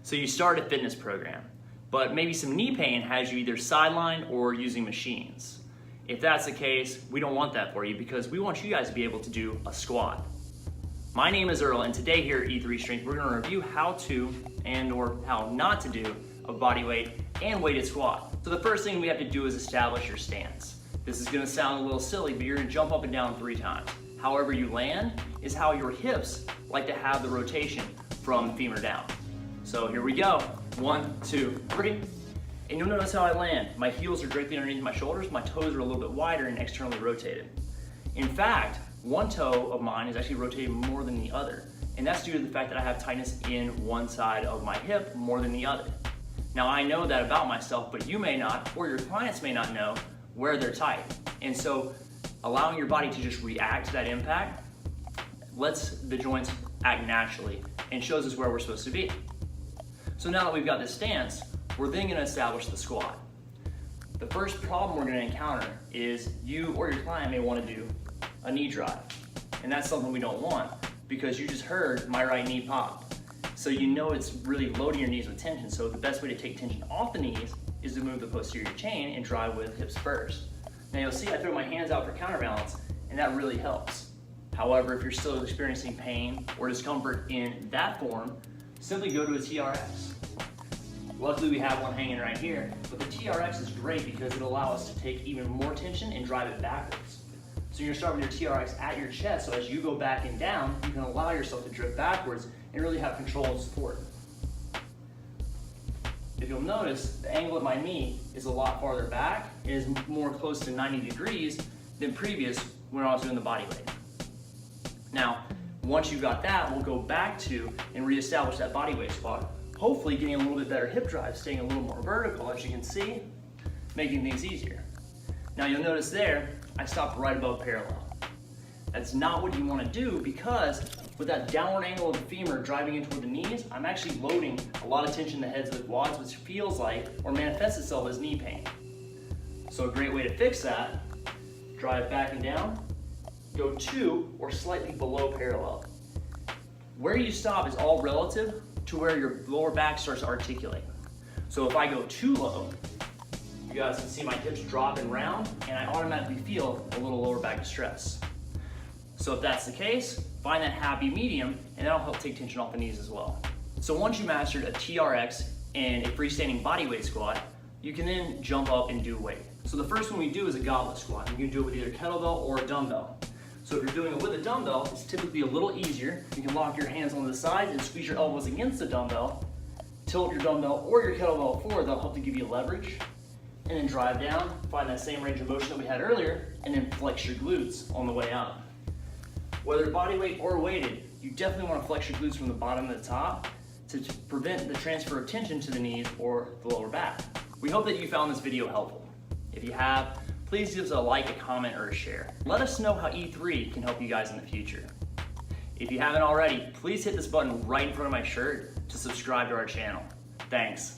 So you start a fitness program, but maybe some knee pain has you either sidelined or using machines. If that's the case, we don't want that for you because we want you guys to be able to do a squat. My name is Earl, and today here at E3 Strength, we're gonna review how to and/or how not to do a bodyweight and weighted squat. So the first thing we have to do is establish your stance. This is gonna sound a little silly, but you're gonna jump up and down 3 times. However you land is how your hips like to have the rotation from the femur down. So here we go. 1, 2, 3. And you'll notice how I land. My heels are directly underneath my shoulders, my toes are a little bit wider and externally rotated. In fact, one toe of mine is actually rotated more than the other. And that's due to the fact that I have tightness in one side of my hip more than the other. Now I know that about myself, but you may not, or your clients may not know where they're tight. And so allowing your body to just react to that impact lets the joints act naturally and shows us where we're supposed to be. So now that we've got this stance, we're then gonna establish the squat. The first problem we're gonna encounter is you or your client may wanna do a knee drive. And that's something we don't want because you just heard my right knee pop. So you know it's really loading your knees with tension. So the best way to take tension off the knees is to move the posterior chain and drive with hips first. Now you'll see I throw my hands out for counterbalance and that really helps. However, if you're still experiencing pain or discomfort in that form, simply go to a TRX. Luckily we have one hanging right here, but the TRX is great because it'll allow us to take even more tension and drive it backwards. So you're gonna start with your TRX at your chest, so as you go back and down, you can allow yourself to drift backwards and really have control and support. If you'll notice, the angle of my knee is a lot farther back. It is more close to 90 degrees than previous when I was doing the body weight. Now, once you've got that, we'll go back to and reestablish that body weight squat, hopefully getting a little bit better hip drive, staying a little more vertical, as you can see, making things easier. Now you'll notice there, I stopped right above parallel. That's not what you want to do because with that downward angle of the femur driving in toward the knees, I'm actually loading a lot of tension in the heads of the quads, which feels like or manifests itself as knee pain. So a great way to fix that, drive back and down, go to or slightly below parallel. Where you stop is all relative to where your lower back starts to articulate. So if I go too low, you guys can see my hips drop and round, and I automatically feel a little lower back distress. So if that's the case, find that happy medium, and that'll help take tension off the knees as well. So once you mastered a TRX and a freestanding bodyweight squat, you can then jump up and do weight. So the first one we do is a goblet squat. You can do it with either kettlebell or a dumbbell. So if you're doing it with a dumbbell, it's typically a little easier. You can lock your hands on the sides and squeeze your elbows against the dumbbell, tilt your dumbbell or your kettlebell forward. That'll help to give you leverage. And then drive down, find that same range of motion that we had earlier, and then flex your glutes on the way out. Whether bodyweight or weighted, you definitely want to flex your glutes from the bottom to the top to prevent the transfer of tension to the knees or the lower back. We hope that you found this video helpful. If you have, please give us a like, a comment, or a share. Let us know how E3 can help you guys in the future. If you haven't already, please hit this button right in front of my shirt to subscribe to our channel. Thanks.